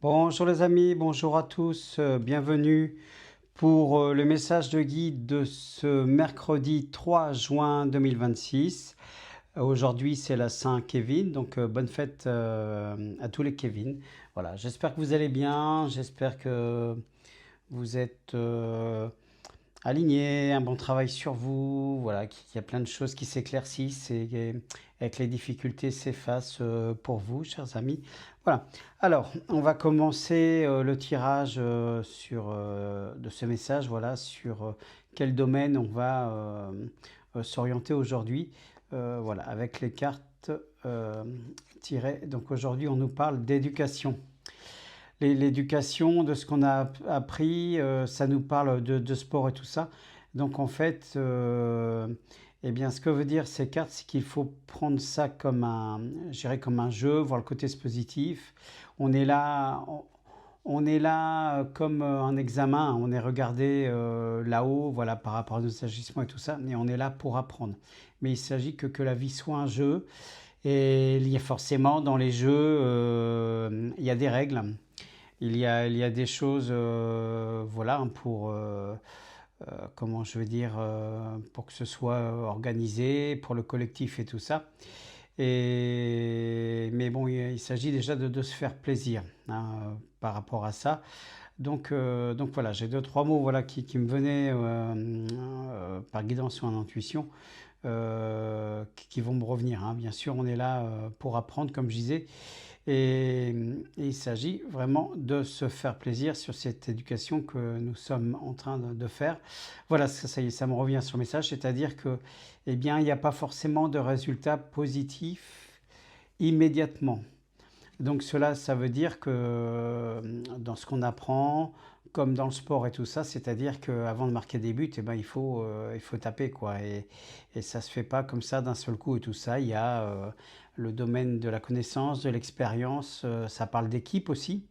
Bonjour les amis, bonjour à tous, bienvenue pour le message de guide de ce mercredi 3 juin 2026. Aujourd'hui c'est la Saint-Kevin, donc bonne fête à tous les Kevin. Voilà, j'espère que vous allez bien, j'espère que vous êtes aligné, un bon travail sur vous, voilà, qu'il y a plein de choses qui s'éclaircissent et que les difficultés s'effacent pour vous, chers amis. Voilà. Alors, on va commencer le tirage de ce message, voilà, sur quel domaine on va s'orienter aujourd'hui, voilà, avec les cartes tirées. Donc aujourd'hui, on nous parle d'éducation. L'éducation, de ce qu'on a appris, ça nous parle de sport et tout ça. Donc en fait, eh bien, ce que veut dire ces cartes, c'est qu'il faut prendre ça comme je dirais comme un jeu, voir le côté positif. On est là, on est là comme un examen, on est regardé là-haut, voilà, par rapport à nos agissements et tout ça, mais on est là pour apprendre. Mais il s'agit que la vie soit un jeu, et il y a forcément dans les jeux, il y a des règles. Il y a des choses, voilà, comment je veux dire, pour que ce soit organisé, pour le collectif et tout ça. Mais bon, il s'agit déjà de se faire plaisir hein, par rapport à ça. Donc voilà, j'ai deux, trois mots voilà, qui me venaient par guidance ou en intuition, qui vont me revenir, hein. Bien sûr, on est là pour apprendre, comme je disais. Et il s'agit vraiment de se faire plaisir sur cette éducation que nous sommes en train de faire. Voilà, ça y est, ça me revient sur le message, c'est-à-dire que, eh bien, il n'y a pas forcément de résultats positifs immédiatement. Donc cela, ça veut dire que dans ce qu'on apprend, comme dans le sport et tout ça, c'est-à-dire qu'avant de marquer des buts, eh ben, il faut taper, quoi. Et ça ne se fait pas comme ça d'un seul coup et tout ça. Il y a le domaine de la connaissance, de l'expérience, ça parle d'équipe aussi,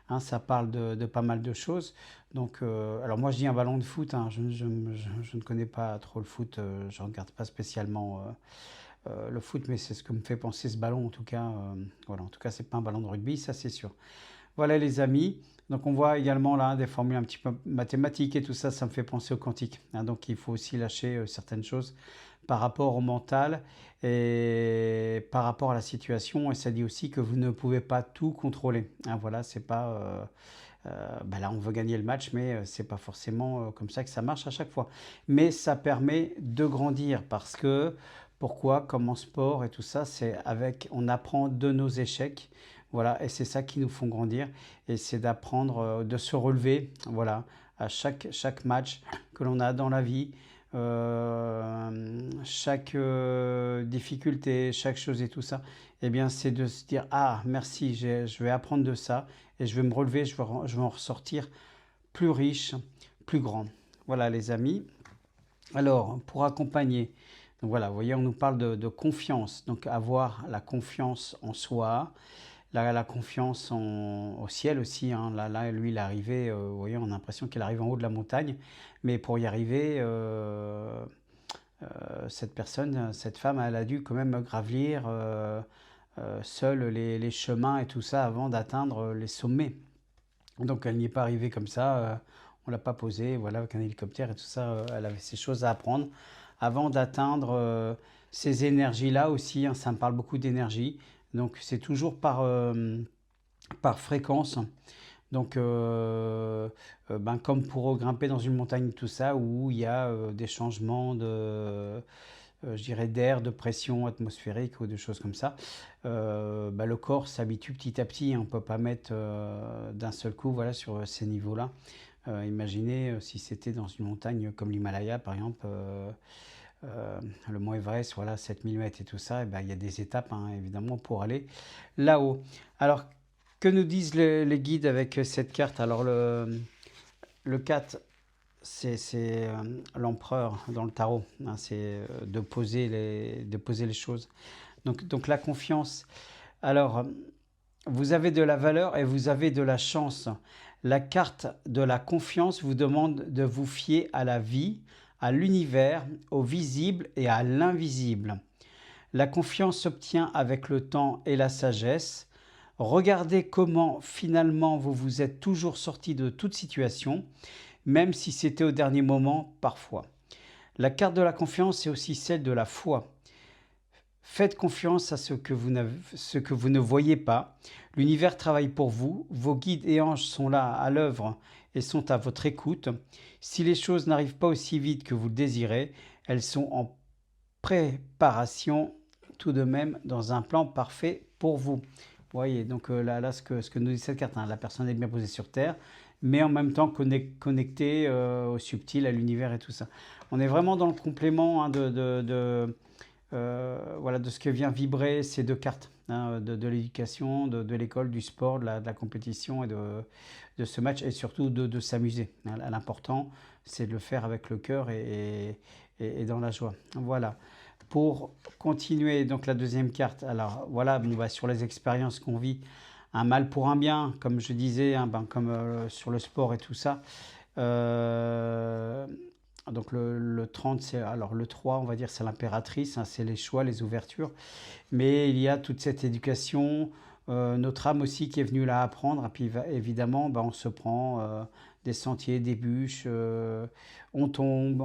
hein, ça parle de pas mal de choses. Donc, alors moi je dis un ballon de foot, hein, je ne connais pas trop le foot, je ne regarde pas spécialement le foot, mais c'est ce que me fait penser ce ballon en tout cas. Voilà, en tout cas, c'est pas un ballon de rugby, ça c'est sûr. Voilà les amis. Donc on voit également là des formules un petit peu mathématiques et tout ça, ça me fait penser au quantique, hein. Donc il faut aussi lâcher certaines choses par rapport au mental et par rapport à la situation. Et ça dit aussi que vous ne pouvez pas tout contrôler, hein. Voilà, c'est pas là on veut gagner le match, mais c'est pas forcément comme ça que ça marche à chaque fois. Mais ça permet de grandir parce que pourquoi, comme en sport et tout ça, c'est avec, on apprend de nos échecs, voilà, et c'est ça qui nous font grandir, et c'est d'apprendre, de se relever, voilà, à chaque match que l'on a dans la vie, chaque difficulté, chaque chose et tout ça, eh bien, c'est de se dire, ah, merci, je vais apprendre de ça, et je vais me relever, je vais en ressortir plus riche, plus grand. Voilà, les amis. Alors, pour accompagner, donc voilà, vous voyez, on nous parle de confiance, donc avoir la confiance en soi, la confiance au ciel aussi, hein. Là, lui, il est arrivé, vous voyez, on a l'impression qu'il arrive en haut de la montagne, mais pour y arriver, cette personne, cette femme, elle a dû quand même gravir seule les chemins et tout ça avant d'atteindre les sommets. Donc elle n'y est pas arrivée comme ça, on l'a pas posée, voilà, avec un hélicoptère et tout ça, elle avait ses choses à apprendre avant d'atteindre ces énergies-là aussi, hein. Ça me parle beaucoup d'énergie, donc c'est toujours par fréquence. Donc, comme pour grimper dans une montagne, tout ça, où il y a des changements je dirais, d'air, de pression atmosphérique ou de choses comme ça, le corps s'habitue petit à petit, hein. On ne peut pas mettre d'un seul coup, voilà, sur ces niveaux-là. Imaginez si c'était dans une montagne comme l'Himalaya, par exemple, le mont Everest, voilà, 7000 mètres et tout ça, et ben, il y a des étapes, hein, évidemment, pour aller là-haut. Alors, que nous disent les guides avec cette carte? Alors, le 4, c'est l'empereur dans le tarot, hein, c'est de poser les choses. Donc la confiance. Alors, vous avez de la valeur et vous avez de la chance. La carte de la confiance vous demande de vous fier à la vie, à l'univers, au visible et à l'invisible. La confiance s'obtient avec le temps et la sagesse. Regardez comment finalement vous vous êtes toujours sorti de toute situation, même si c'était au dernier moment parfois. La carte de la confiance est aussi celle de la foi. Faites confiance à ce que vous ne voyez pas. L'univers travaille pour vous. Vos guides et anges sont là à l'œuvre et sont à votre écoute. Si les choses n'arrivent pas aussi vite que vous le désirez, elles sont en préparation tout de même dans un plan parfait pour vous. Vous voyez, donc là ce que nous dit cette carte, hein, la personne est bien posée sur Terre, mais en même temps connectée au subtil, à l'univers et tout ça. On est vraiment dans le complément, hein, voilà, de ce que vient vibrer ces deux cartes, hein, de l'éducation, de l'école, du sport, de la compétition et de ce match, et surtout de s'amuser. L'important, c'est de le faire avec le cœur et dans la joie. Voilà. Pour continuer, donc la deuxième carte, alors voilà, bon, bah, sur les expériences qu'on vit, un mal pour un bien, comme je disais, hein, ben, comme sur le sport et tout ça. Euh, donc le 30, c'est, alors le 3, on va dire, c'est l'impératrice, hein, c'est les choix, les ouvertures. Mais il y a toute cette éducation, notre âme aussi qui est venue là apprendre. Et puis évidemment, ben, on se prend des sentiers, des bûches, on tombe,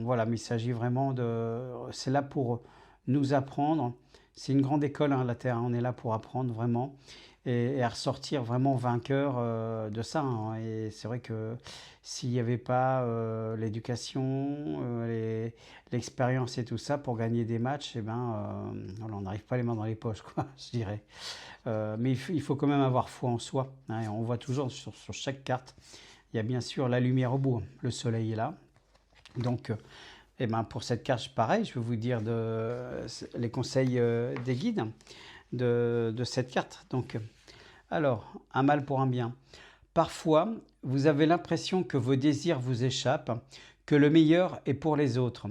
voilà. Mais il s'agit vraiment de... C'est là pour nous apprendre. C'est une grande école, hein, la Terre, hein. On est là pour apprendre vraiment et à ressortir vraiment vainqueur de ça, hein. Et c'est vrai que s'il n'y avait pas l'éducation, l'expérience et tout ça pour gagner des matchs, eh ben, voilà, on n'arrive pas les mains dans les poches, quoi, je dirais. Mais il faut quand même avoir foi en soi, hein. Et on voit toujours sur chaque carte, il y a bien sûr la lumière au bout, hein. Le soleil est là. Donc, eh ben, pour cette carte, pareil, je vais vous dire les conseils des guides de cette carte. Donc, alors, un mal pour un bien. Parfois, vous avez l'impression que vos désirs vous échappent, que le meilleur est pour les autres.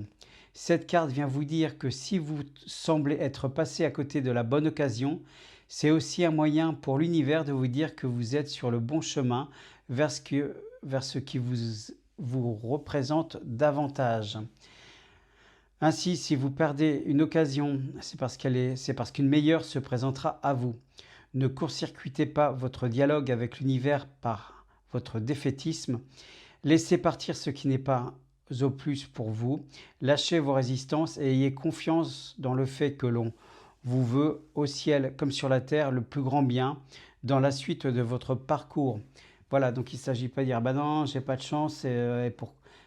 Cette carte vient vous dire que si vous semblez être passé à côté de la bonne occasion, c'est aussi un moyen pour l'univers de vous dire que vous êtes sur le bon chemin vers ce qui vous représente davantage. Ainsi, si vous perdez une occasion, c'est parce qu'une meilleure se présentera à vous. Ne court-circuitez pas votre dialogue avec l'univers par votre défaitisme. Laissez partir ce qui n'est pas au plus pour vous. Lâchez vos résistances et ayez confiance dans le fait que l'on vous veut au ciel comme sur la terre le plus grand bien dans la suite de votre parcours. Voilà, donc il ne s'agit pas de dire bah non, j'ai pas de chance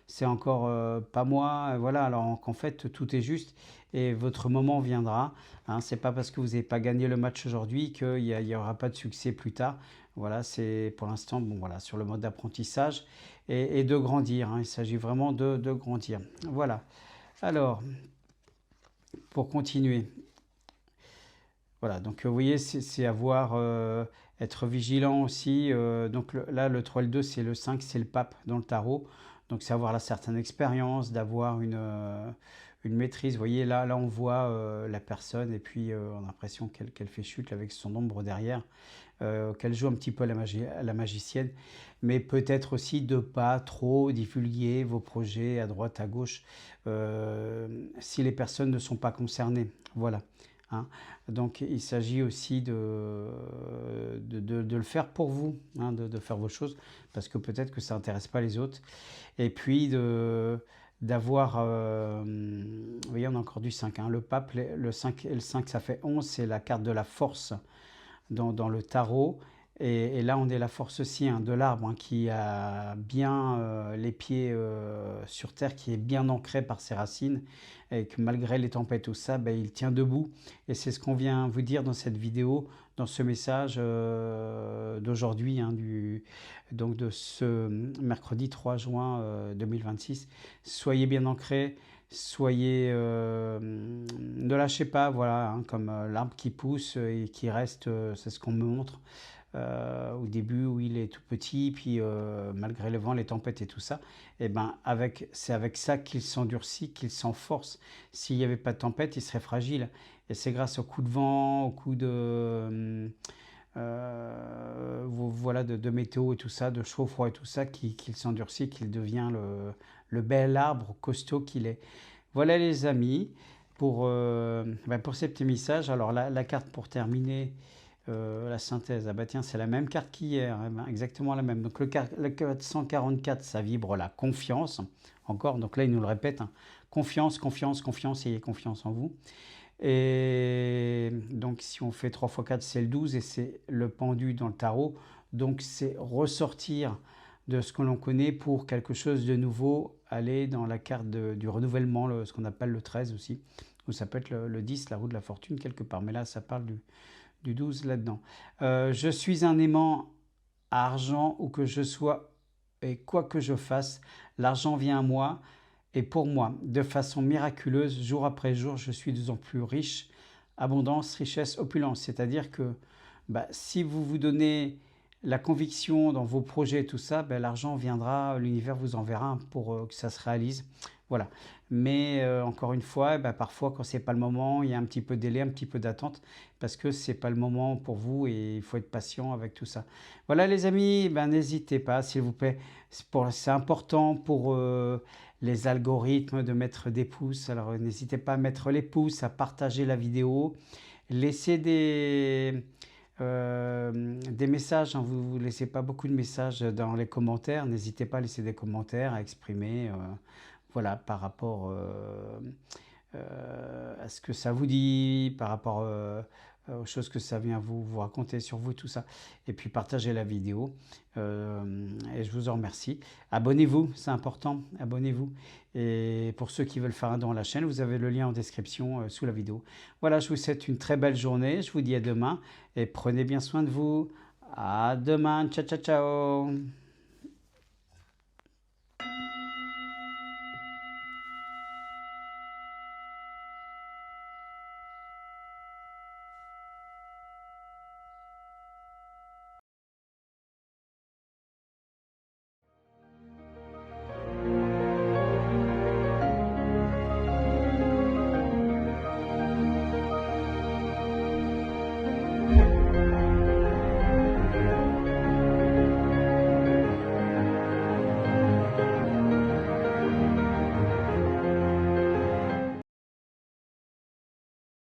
c'est encore pas moi. Voilà, alors qu'en fait tout est juste et votre moment viendra. Hein, c'est pas parce que vous n'avez pas gagné le match aujourd'hui qu'il n'y aura pas de succès plus tard. Voilà, c'est pour l'instant bon, voilà, sur le mode d'apprentissage et de grandir, hein. Il s'agit vraiment de grandir. Voilà. Alors, pour continuer, voilà, donc vous voyez, c'est avoir, être vigilant aussi. Donc là, le 3 et le 2, c'est le 5, c'est le pape dans le tarot. Donc c'est avoir la certaine expérience, d'avoir une maîtrise. Vous voyez, là on voit la personne et puis on a l'impression qu'elle fait chute avec son ombre derrière, qu'elle joue un petit peu à la magicienne. Mais peut-être aussi de pas trop divulguer vos projets à droite, à gauche, si les personnes ne sont pas concernées. Voilà. Hein. Donc il s'agit aussi de le faire pour vous, hein, de faire vos choses, parce que peut-être que ça n'intéresse pas les autres. Et puis d'avoir, vous voyez, on a encore du 5, hein, le pape, le 5 et le 5, ça fait 11, c'est la carte de la force dans le tarot. Et là, on est la force aussi, hein, de l'arbre, hein, qui a bien les pieds sur terre, qui est bien ancré par ses racines, et que malgré les tempêtes, tout ça, ben, il tient debout. Et c'est ce qu'on vient vous dire dans cette vidéo, dans ce message d'aujourd'hui, hein, donc de ce mercredi 3 juin 2026. Soyez bien ancrés. Soyez, ne lâchez pas, voilà, hein, comme l'arbre qui pousse et qui reste, c'est ce qu'on me montre au début où il est tout petit, puis malgré le vent, les tempêtes et tout ça, et ben c'est avec ça qu'il s'endurcit, qu'il s'enforce. S'il n'y avait pas de tempête, il serait fragile. Et c'est grâce au coup de vent, au coup voilà, de météo et tout ça, de chaud, froid et tout ça, qu'il s'endurcit, qu'il devient le bel arbre costaud qu'il est. Voilà les amis, pour ces petits messages. Alors la carte pour terminer, La synthèse, ah bah tiens, c'est la même carte qu'hier, eh ben, exactement la même. Donc le 444, ça vibre la confiance, encore, donc là il nous le répète, hein. Confiance, confiance, confiance, ayez confiance en vous. Et donc si on fait 3 x 4, c'est le 12 et c'est le pendu dans le tarot. Donc c'est ressortir de ce que l'on connaît pour quelque chose de nouveau, aller dans la carte du renouvellement, ce qu'on appelle le 13 aussi, ou ça peut être le 10, la roue de la fortune quelque part, mais là ça parle du 12 là-dedans. Je suis un aimant à argent où que je sois et quoi que je fasse, l'argent vient à moi et pour moi, de façon miraculeuse, jour après jour, je suis de plus en plus riche, abondance, richesse, opulence. C'est-à-dire que bah, si vous vous donnez la conviction dans vos projets, tout ça, bah, l'argent viendra, l'univers vous enverra pour que ça se réalise. Voilà. Mais encore une fois, bah, parfois quand c'est pas le moment, il y a un petit peu de délai, un petit peu d'attente, parce que c'est pas le moment pour vous et il faut être patient avec tout ça. Voilà les amis, ben, n'hésitez pas s'il vous plaît. C'est important pour les algorithmes de mettre des pouces. Alors n'hésitez pas à mettre les pouces, à partager la vidéo, laissez des messages, hein. Vous ne laissez pas beaucoup de messages dans les commentaires. N'hésitez pas à laisser des commentaires, à exprimer voilà, par rapport à ce que ça vous dit, par rapport aux choses que ça vient vous raconter sur vous, tout ça. Et puis partagez la vidéo. Et je vous en remercie. Abonnez-vous, c'est important, abonnez-vous. Et pour ceux qui veulent faire un don à la chaîne, vous avez le lien en description sous la vidéo. Voilà, je vous souhaite une très belle journée. Je vous dis à demain et prenez bien soin de vous. À demain. Ciao, ciao, ciao.